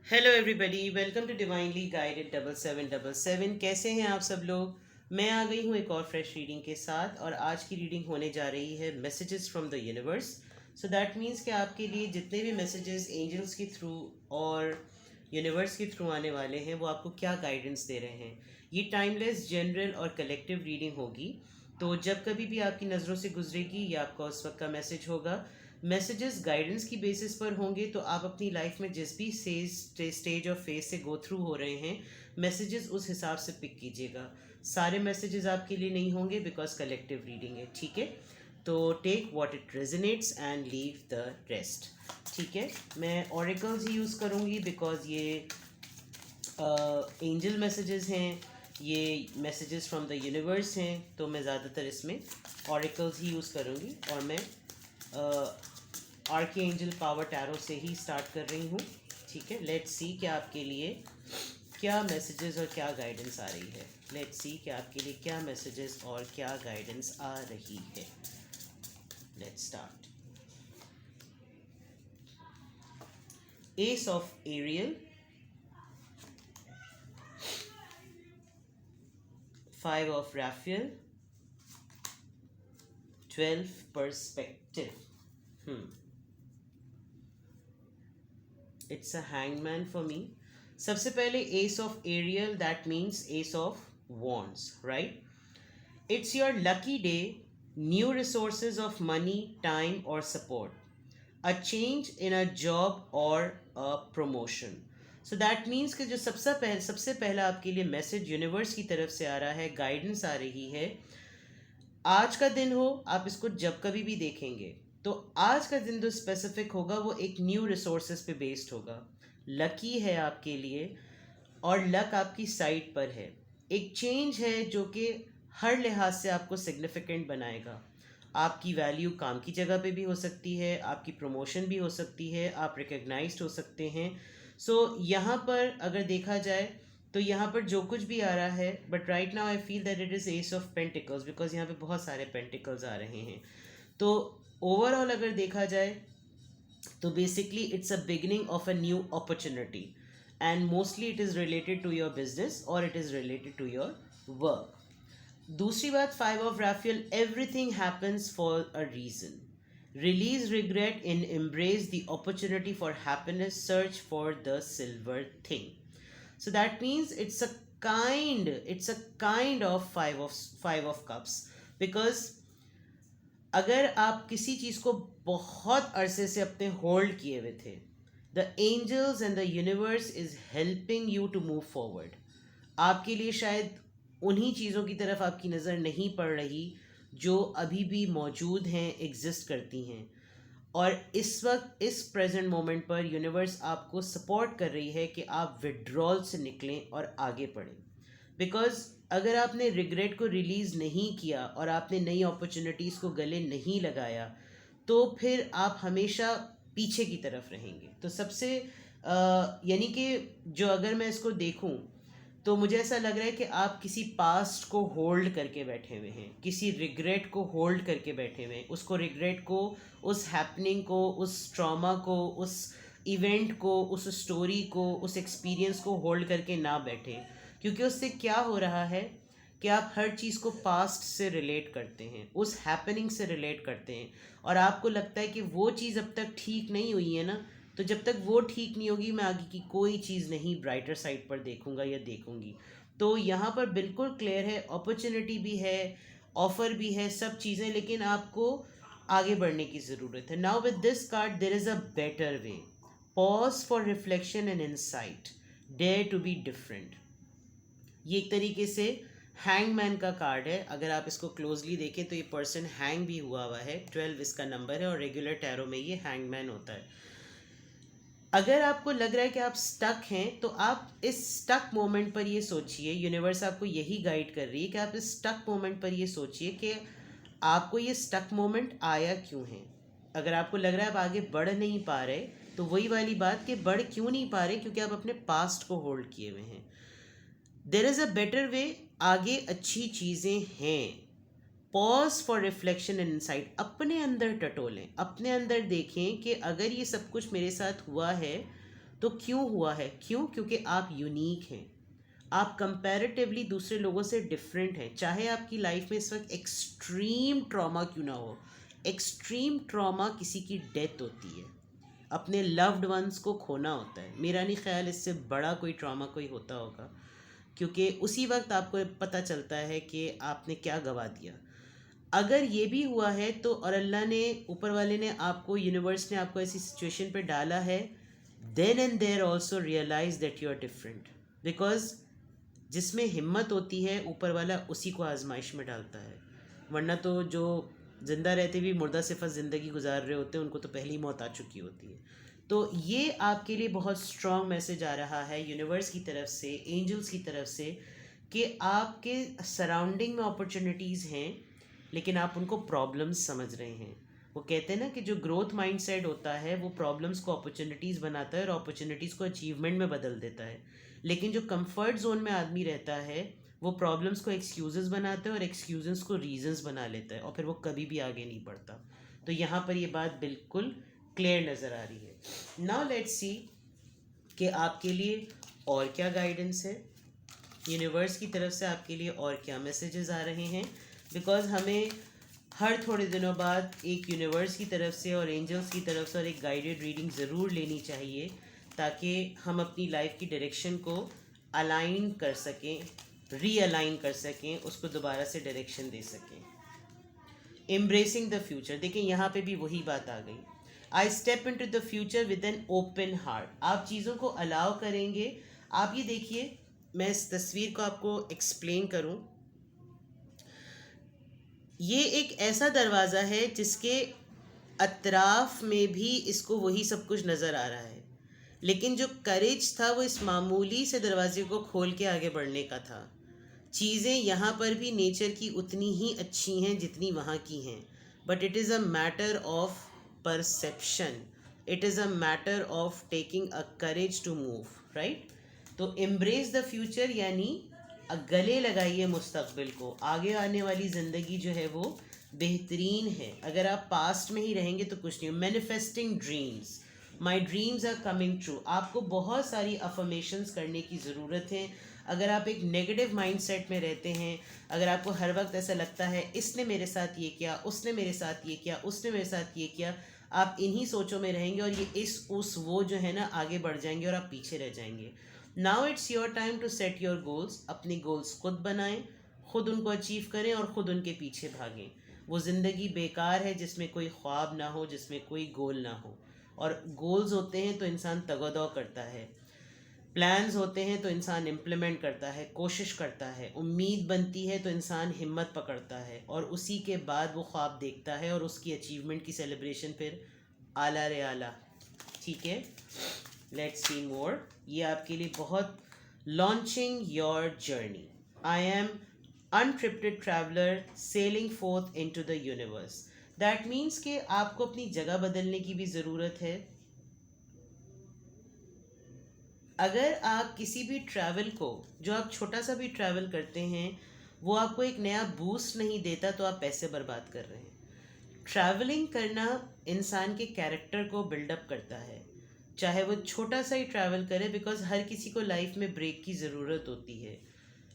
Hello everybody, welcome to divinely guided 7777। कैसे हैं आप सब लोग। मैं आ गई हूँ एक और फ्रेश रीडिंग के साथ, और आज की रीडिंग होने जा रही है messages from the universe. So that means कि आपके लिए जितने भी मैसेजेस एंजल्स के थ्रू और यूनिवर्स के थ्रू आने वाले हैं वो आपको क्या गाइडेंस दे रहे हैं। ये टाइमलेस, जनरल और कलेक्टिव रीडिंग होगी। तो जब कभी भी आपकी नज़रों से गुजरेगी ये आपका उस वक्त का मैसेज होगा। मैसेजेस गाइडेंस की बेसिस पर होंगे, तो आप अपनी लाइफ में जिस भी स्टेज और फेज से गो थ्रू हो रहे हैं मैसेजेस उस हिसाब से पिक कीजिएगा। सारे मैसेजेस आपके लिए नहीं होंगे बिकॉज कलेक्टिव रीडिंग है, ठीक है। तो take what it resonates and leave the rest. ठीक है, मैं ऑरिकल्स ही यूज़ करूँगी बिकॉज ये एंजल मैसेजेस हैं, ये मैसेजेस फ्रॉम द यूनिवर्स हैं, तो मैं ज़्यादातर इसमें ऑरिकल्स ही यूज़ करूँगी। और मैं आर्की एंजल पावर टैरो से ही स्टार्ट कर रही हूँ। ठीक है, लेट्स सी कि आपके लिए क्या मैसेजेस और क्या गाइडेंस आ रही है। लेट्स सी कि आपके लिए क्या मैसेजेस और क्या गाइडेंस आ रही है। Let's start. Ace of Ariel, 5 of Raphael, 12 perspective. It's a hangman for me. सबसे पहले ace of Ariel, that means ace of wands, right? It's your lucky day, new resources of money, time or support, a change in a job or a promotion. So that means कि जो सबसे पहला आपके लिए message universe की तरफ से आ रहा है, गाइडेंस आ रही है। आज का दिन हो, आप इसको जब कभी भी देखेंगे तो आज का दिन जो स्पेसिफिक होगा वो एक न्यू रिसोर्सेज पे बेस्ड होगा। लकी है आपके लिए और लक आपकी साइड पर है। एक चेंज है जो कि हर लिहाज से आपको सिग्निफिकेंट बनाएगा। आपकी वैल्यू काम की जगह पे भी हो सकती है, आपकी प्रमोशन भी हो सकती है, आप रिकग्नाइज्ड हो सकते हैं। सो यहाँ पर अगर देखा जाए तो यहाँ पर जो कुछ भी आ रहा है, but right now I feel that it is S of pentacles because यहाँ पे बहुत सारे पेंटिकल्स आ रहे हैं। तो ओवरऑल अगर देखा जाए तो basically it's a beginning of a new opportunity, and mostly it is related to your business और it is related to your work. दूसरी बात, 5 of Raphael, everything happens for a reason, release regret in embrace the opportunity for happiness, search for the silver thing. So that means it's a kind of five of cups, because अगर आप किसी चीज़ को बहुत अरसे से अपने hold किए हुए थे, the angels and the universe is helping you to move forward. आपके लिए शायद उन्हीं चीज़ों की तरफ आपकी नज़र नहीं पड़ रही जो अभी भी मौजूद हैं, एग्जिस्ट करती हैं। और इस वक्त इस प्रेजेंट मोमेंट पर यूनिवर्स आपको सपोर्ट कर रही है कि आप विड्रॉल से निकलें और आगे बढ़ें। बिकॉज अगर आपने रिग्रेट को रिलीज़ नहीं किया और आपने नई अपॉर्चुनिटीज़ को गले नहीं लगाया तो फिर आप हमेशा पीछे की तरफ रहेंगे। तो सबसे यानी कि जो अगर मैं इसको देखूं तो मुझे ऐसा लग रहा है कि आप किसी पास्ट को होल्ड करके बैठे हुए हैं, किसी रिग्रेट को होल्ड करके बैठे हुए हैं। उसको रिग्रेट को, उस हैपनिंग को, उस ट्रॉमा को, उस इवेंट को, उस स्टोरी को, उस एक्सपीरियंस को होल्ड करके ना बैठे। क्योंकि उससे क्या हो रहा है कि आप हर चीज़ को पास्ट से रिलेट करते हैं, उस हैपनिंग से रिलेट करते हैं, और आपको लगता है कि वो चीज़ अब तक ठीक नहीं हुई है ना, तो जब तक वो ठीक नहीं होगी मैं आगे की कोई चीज़ नहीं ब्राइटर साइड पर देखूंगा या देखूंगी। तो यहाँ पर बिल्कुल क्लियर है, अपॉर्चुनिटी भी है, ऑफर भी है, सब चीज़ें, लेकिन आपको आगे बढ़ने की ज़रूरत है। Now with this card there is a better way, pause for reflection and insight, dare to be different. ये एक तरीके से हैंगमैन का कार्ड है। अगर आप इसको क्लोजली देखें तो ये पर्सन हैंग भी हुआ है, 12 इसका नंबर है और रेगुलर टैरो में ये हैंगमैन होता है। अगर आपको लग रहा है कि आप स्टक हैं तो आप इस स्टक मोमेंट पर ये सोचिए, यूनिवर्स आपको यही गाइड कर रही है कि आप इस स्टक मोमेंट पर ये सोचिए कि आपको ये स्टक मोमेंट आया क्यों है। अगर आपको लग रहा है आप आगे बढ़ नहीं पा रहे तो वही वाली बात कि बढ़ क्यों नहीं पा रहे, क्योंकि आप अपने पास्ट को होल्ड किए हुए हैं। देर इज़ अ बेटर वे, आगे अच्छी चीज़ें हैं। Pause for reflection and insight, अपने अंदर टटोलें, अपने अंदर देखें कि अगर ये सब कुछ मेरे साथ हुआ है तो क्यों हुआ है? क्यों? क्योंकि आप यूनिक हैं, आप कंपैरेटिवली दूसरे लोगों से डिफरेंट हैं। चाहे आपकी लाइफ में इस वक्त एक्सट्रीम ट्रॉमा क्यों ना हो, एक्सट्रीम ट्रॉमा किसी की डेथ होती है, अपने लव्ड वंस को खोना होता है। मेरा नहीं ख्याल इससे बड़ा कोई ट्रॉमा कोई होता होगा, क्योंकि उसी वक्त आपको पता चलता है कि आपने क्या गवा दिया। अगर ये भी हुआ है तो, और अल्लाह ने, ऊपर वाले ने आपको, यूनिवर्स ने आपको ऐसी सिचुएशन पे डाला है, then and there also realise that you are different. Because जिसमें हिम्मत होती है ऊपर वाला उसी को आजमाइश में डालता है, वरना तो जो ज़िंदा रहते भी मुर्दा सिफत ज़िंदगी गुजार रहे होते हैं उनको तो पहली मौत आ चुकी होती है। तो ये आपके लिए बहुत स्ट्रॉन्ग मैसेज आ रहा है यूनिवर्स की तरफ से, एंजल्स की तरफ से, कि आपके सराउंडिंग में अपॉर्चुनिटीज़ हैं लेकिन आप उनको प्रॉब्लम्स समझ रहे हैं। वो कहते हैं ना कि जो ग्रोथ माइंडसेट होता है वो प्रॉब्लम्स को अपॉर्चुनिटीज़ बनाता है और अपॉर्चुनिटीज़ को अचीवमेंट में बदल देता है। लेकिन जो कंफर्ट जोन में आदमी रहता है वो प्रॉब्लम्स को एक्सक्यूजेस बनाता है और एक्सक्यूजेस को रीजंस बना लेता है और फिर वो कभी भी आगे नहीं बढ़ता। तो यहाँ पर ये बात बिल्कुल क्लियर नज़र आ रही है। नाउ लेट्स सी कि आपके लिए और क्या गाइडेंस है, यूनिवर्स की तरफ से आपके लिए और क्या मैसेजेस आ रहे हैं। बिकॉज हमें हर थोड़े दिनों बाद एक यूनिवर्स की तरफ से और एंजल्स की तरफ से और एक गाइडेड रीडिंग ज़रूर लेनी चाहिए, ताकि हम अपनी लाइफ की डायरेक्शन को अलाइन कर सकें, रीअलाइन कर सकें, उसको दोबारा से डायरेक्शन दे सकें। एम्ब्रेसिंग द फ्यूचर, देखिए यहाँ पे भी वही बात आ गई। I step into the future with an open heart. आप चीज़ों को अलाउ करेंगे। आप ये देखिए, मैं इस तस्वीर को आपको एक्सप्लेन करूँ। ये एक ऐसा दरवाज़ा है जिसके अतराफ में भी इसको वही सब कुछ नज़र आ रहा है, लेकिन जो करेज था वो इस मामूली से दरवाजे को खोल के आगे बढ़ने का था। चीज़ें यहाँ पर भी नेचर की उतनी ही अच्छी हैं जितनी वहाँ की हैं, but it is a matter of perception, it is a matter of taking a courage to move, right. तो एम्ब्रेस द फ्यूचर यानी गले लगाइए मुस्तकबिल को। आगे आने वाली ज़िंदगी जो है वो बेहतरीन है। अगर आप पास्ट में ही रहेंगे तो कुछ नहीं। Manifesting dreams, my dreams are coming true. आपको बहुत सारी अफर्मेशंस करने की ज़रूरत है। अगर आप एक नेगेटिव माइंडसेट में रहते हैं, अगर आपको हर वक्त ऐसा लगता है इसने मेरे साथ ये किया, उसने मेरे साथ ये किया, उसने मेरे साथ ये किया, आप इन्हीं सोचों में रहेंगे और ये इस उस वो जो है ना आगे बढ़ जाएंगे और आप पीछे रह जाएंगे। Now it's your time to set your goals. अपनी गोल्स खुद बनाएं, खुद उनको अचीव करें और ख़ुद उनके पीछे भागें। वो ज़िंदगी बेकार है जिसमें कोई ख्वाब ना हो, जिसमें कोई गोल ना हो। और गोल्स होते हैं तो इंसान तगदौ करता है, प्लान्स होते हैं तो इंसान इम्प्लीमेंट करता है, कोशिश करता है, उम्मीद बनती है तो इंसान हिम्मत पकड़ता है और उसी के बाद वो ख्वाब देखता है और उसकी अचीवमेंट की सेलिब्रेशन फिर आला रे आला। ठीक है, लेट्स सी मोर। ये आपके लिए बहुत launching your journey. I am untethered traveller sailing forth into the universe. That means कि आपको अपनी जगह बदलने की भी ज़रूरत है। अगर आप किसी भी ट्रैवल को, जो आप छोटा सा भी ट्रैवल करते हैं, वो आपको एक नया बूस्ट नहीं देता तो आप पैसे बर्बाद कर रहे हैं। ट्रैवलिंग करना इंसान के कैरेक्टर को बिल्डअप करता है, चाहे वो छोटा सा ही ट्रैवल करे, बिकॉज हर किसी को लाइफ में ब्रेक की ज़रूरत होती है।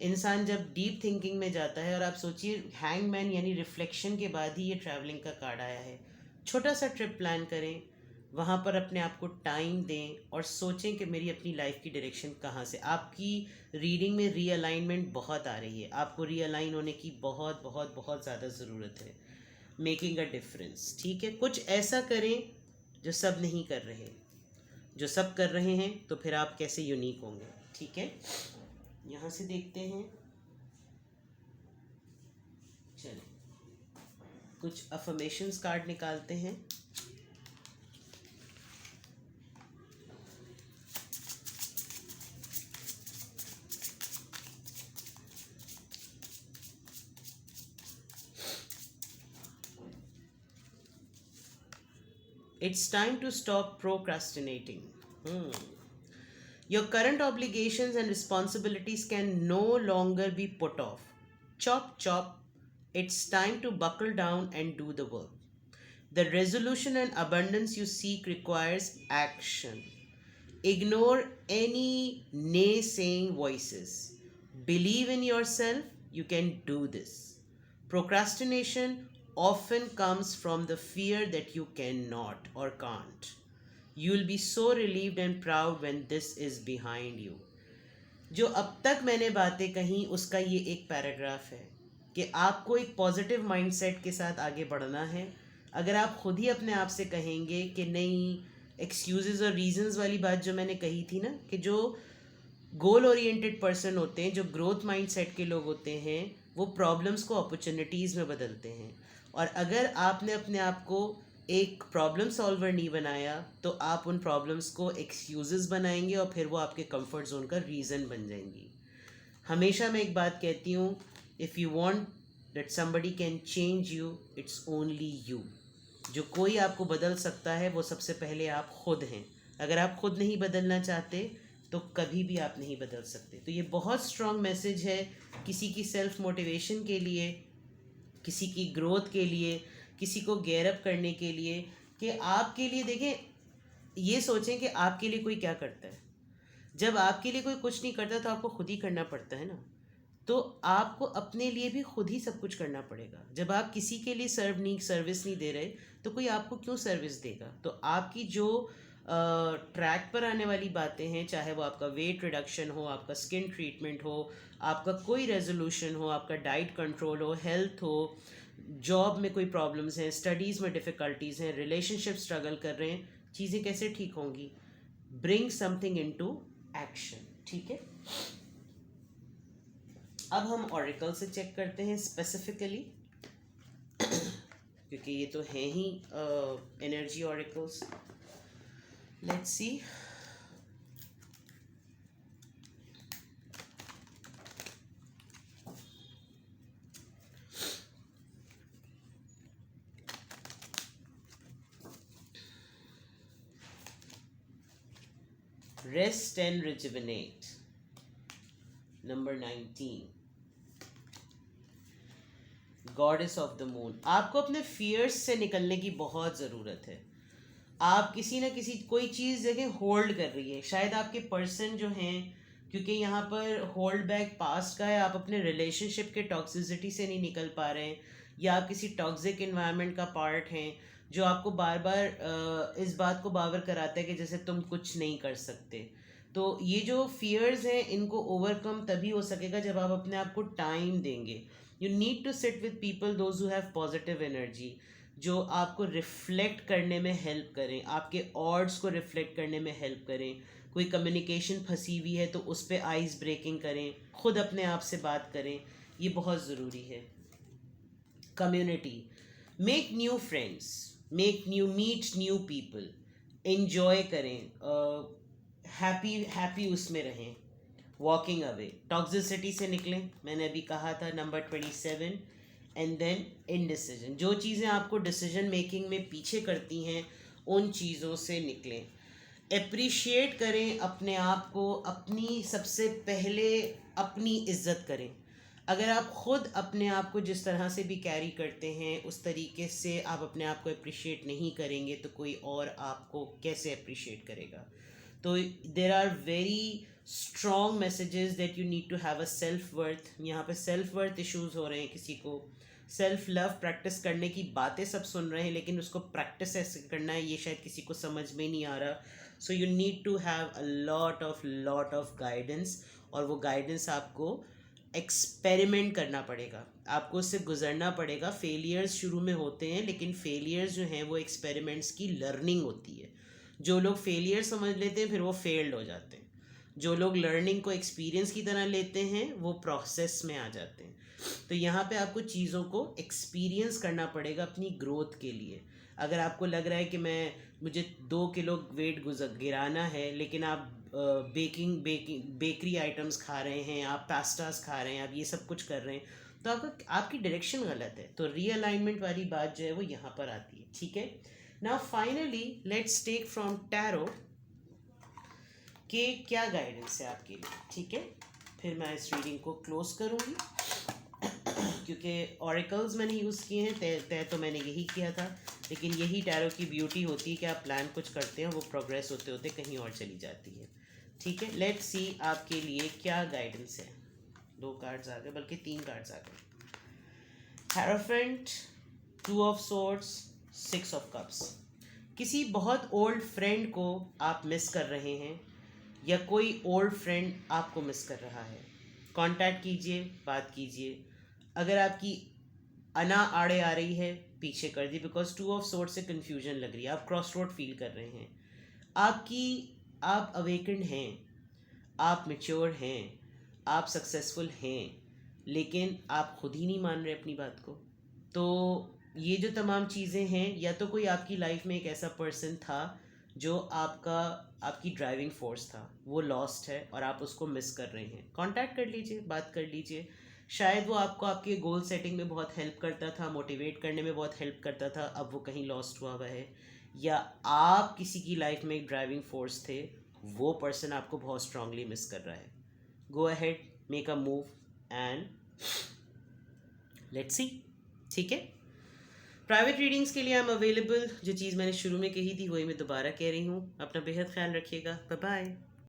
इंसान जब डीप थिंकिंग में जाता है, और आप सोचिए हैंगमैन यानी रिफ्लेक्शन के बाद ही ये ट्रैवलिंग का कार्ड आया है। छोटा सा ट्रिप प्लान करें, वहाँ पर अपने आप को टाइम दें और सोचें कि मेरी अपनी लाइफ की डायरेक्शन कहाँ से। आपकी रीडिंग में रीअलाइनमेंट बहुत आ रही है, आपको रीअलाइन होने की बहुत बहुत बहुत ज़्यादा ज़रूरत है। मेकिंग अ डिफरेंस, ठीक है। कुछ ऐसा करें जो सब नहीं कर रहे। जो सब कर रहे हैं तो फिर आप कैसे यूनिक होंगे, ठीक है। यहाँ से देखते हैं, चलिए कुछ अफर्मेशंस कार्ड निकालते हैं। It's time to stop procrastinating. Your current obligations and responsibilities can no longer be put off. Chop, chop. It's time to buckle down and do the work. The resolution and abundance you seek requires action. Ignore any naysaying voices. Believe in yourself, you can do this. Procrastination often comes from the fear that you cannot or can't. You'll be so relieved and proud when this is behind you. जो अब तक मैंने बातें कही उसका ये एक paragraph है कि आपको एक पॉजिटिव माइंडसेट के साथ आगे बढ़ना है. अगर आप खुद ही अपने आप से कहेंगे कि नहीं, एक्सक्यूजेस और रीजंस वाली बात जो मैंने कही थी ना, कि जो गोल ओरिएंटेड पर्सन होते हैं, जो ग्रोथ माइंडसेट के लोग होते हैं, वो प्रॉब्लम्स को अपॉर्चुनिटीज़ में बदलते हैं. और अगर आपने अपने आप को एक प्रॉब्लम सॉल्वर नहीं बनाया तो आप उन प्रॉब्लम्स को एक्सक्यूजेस बनाएंगे और फिर वो आपके कंफर्ट जोन का रीज़न बन जाएंगी. हमेशा मैं एक बात कहती हूँ, if you want that somebody can change you, it's only you. जो कोई आपको बदल सकता है वो सबसे पहले आप खुद हैं. अगर आप खुद नहीं बदलना चाहते तो कभी भी आप नहीं बदल सकते. तो ये बहुत स्ट्रॉन्ग मैसेज है किसी की सेल्फ मोटिवेशन के लिए, किसी की ग्रोथ के लिए, किसी को गेयर अप करने के लिए, कि आपके लिए देखें, ये सोचें कि आपके लिए कोई क्या करता है. जब आपके लिए कोई कुछ नहीं करता तो आपको खुद ही करना पड़ता है ना. तो आपको अपने लिए भी खुद ही सब कुछ करना पड़ेगा. जब आप किसी के लिए सर्विस नहीं दे रहे तो कोई आपको क्यों सर्विस देगा. तो आपकी जो ट्रैक पर आने वाली बातें हैं, चाहे वो आपका वेट रिडक्शन हो, आपका स्किन ट्रीटमेंट हो, आपका कोई रेजोल्यूशन हो, आपका डाइट कंट्रोल हो, हेल्थ हो, जॉब में कोई प्रॉब्लम्स हैं, स्टडीज़ में डिफ़िकल्टीज़ हैं, रिलेशनशिप स्ट्रगल कर रहे हैं, चीज़ें कैसे ठीक होंगी. Bring something into action. ठीक है, अब हम ऑरिकल से चेक करते हैं स्पेसिफिकली, क्योंकि ये तो हैं ही energy oracles. Let's see. Rest and rejuvenate. Number 19. Goddess of the moon. आपको अपने फियर्स से निकलने की बहुत ज़रूरत है. आप किसी ना किसी कोई चीज़ जगह होल्ड कर रही है. शायद आपके पर्सन जो हैं, क्योंकि यहाँ पर होल्ड बैक पास्ट का है, आप अपने रिलेशनशिप के टॉक्सिसिटी से नहीं निकल पा रहे हैं, या आप किसी टॉक्सिक इन्वायरमेंट का पार्ट हैं जो आपको बार बार इस बात को बावर कराता है कि जैसे तुम कुछ नहीं कर सकते. तो ये जो फियर्स हैं इनको ओवरकम तभी हो सकेगा जब आप अपने आप को टाइम देंगे. You need to sit with people those who have positive energy, जो आपको रिफ्लेक्ट करने में हेल्प करें, आपके ऑड्स को रिफ्लेक्ट करने में हेल्प करें. कोई कम्युनिकेशन फंसी हुई है तो उस पर आइस ब्रेकिंग करें, खुद अपने आप से बात करें, ये बहुत ज़रूरी है. Community, make new friends, meet new people, enjoy करें, हैप्पी उसमें रहें. वॉकिंग अवे, टॉक्सिसिटी से निकलें, मैंने अभी कहा था. नंबर 27. एंड देन इनडिसीजन, जो चीज़ें आपको डिसीजन मेकिंग में पीछे करती हैं उन चीज़ों से निकलें. एप्रिशिएट करें अपने आप को, अपनी सबसे पहले अपनी इज्जत करें. अगर आप ख़ुद अपने आप को जिस तरह से भी कैरी करते हैं उस तरीके से आप अपने आप को अप्रिशिएट नहीं करेंगे तो कोई और आपको कैसे अप्रिशिएट करेगा. तो there are very strong messages that you need to have a self worth. यहाँ पे सेल्फ वर्थ इश्यूज हो रहे हैं किसी को. सेल्फ लव प्रैक्टिस करने की बातें सब सुन रहे हैं, लेकिन उसको प्रैक्टिस ऐसे करना है ये शायद किसी को समझ में नहीं आ रहा. So you need to have a lot of guidance, और वो गाइडेंस आपको एक्सपेरिमेंट करना पड़ेगा, आपको उससे गुजरना पड़ेगा. फेलियर्स शुरू में होते हैं, लेकिन फेलियर्स जो हैं वो एक्सपेरिमेंट्स की लर्निंग होती है. जो लोग फेलियर समझ लेते हैं फिर वो फेल्ड हो जाते हैं. जो लोग लर्निंग को एक्सपीरियंस की तरह लेते हैं वो प्रोसेस में आ जाते हैं. तो यहाँ पे आपको चीज़ों को एक्सपीरियंस करना पड़ेगा अपनी ग्रोथ के लिए. अगर आपको लग रहा है कि मुझे 2 किलो वेट गिराना है, लेकिन आप बेकरी आइटम्स खा रहे हैं, आप पास्तास खा रहे हैं, आप ये सब कुछ कर रहे हैं, तो आपकी डायरेक्शन गलत है. तो रीअलाइनमेंट वाली बात जो है वो यहाँ पर आती है. ठीक है. Now finally let's take from tarot कि क्या गाइडेंस है आपके लिए. ठीक है, फिर मैं इस रीडिंग को क्लोज करूँगी क्योंकि ऑरिकल्स मैंने यूज़ किए हैं. तय तो मैंने यही किया था लेकिन यही टैरो की ब्यूटी होती है कि आप प्लान कुछ करते हैं, वो प्रोग्रेस होते होते कहीं और चली जाती है। ठीक है, लेट्स सी आपके लिए क्या गाइडेंस है। 2 कार्ड्स आ गए, बल्कि 3 कार्ड्स आ गए। Hierophant, 2 of swords, 6 of cups. किसी बहुत ओल्ड फ्रेंड को आप मिस कर रहे हैं, या कोई ओल्ड फ्रेंड आपको मिस कर रहा है। कांटेक्ट कीजिए, बात कीजिए। अगर आपकी अना आड़े आ रही है, पीछे कर दी, बिकॉज 2 ऑफ सोर्ड से कन्फ्यूजन लग रही है, आप क्रॉस रोड फील कर रहे हैं। आप अवेकेंड हैं, आप मेच्योर हैं, आप सक्सेसफुल हैं, लेकिन आप खुद ही नहीं मान रहे अपनी बात को। तो ये जो तमाम चीज़ें हैं, या तो कोई आपकी लाइफ में एक ऐसा पर्सन था जो आपकी ड्राइविंग फोर्स था, वो लॉस्ट है और आप उसको मिस कर रहे हैं। कांटेक्ट कर लीजिए, बात कर लीजिए। शायद वो आपको आपके गोल सेटिंग में बहुत हेल्प करता था, मोटिवेट करने में बहुत हेल्प करता था, अब वो कहीं लॉस्ट हुआ हुआ है। या आप किसी की लाइफ में एक ड्राइविंग फोर्स थे, वो पर्सन आपको बहुत स्ट्रांगली मिस कर रहा है। Go ahead, make a move and let's see. ठीक है, प्राइवेट रीडिंग्स के लिए आई एम अवेलेबल। जो चीज़ मैंने शुरू में कही थी वही मैं दोबारा कह रही हूँ। अपना बेहद ख्याल रखिएगा। Bye bye.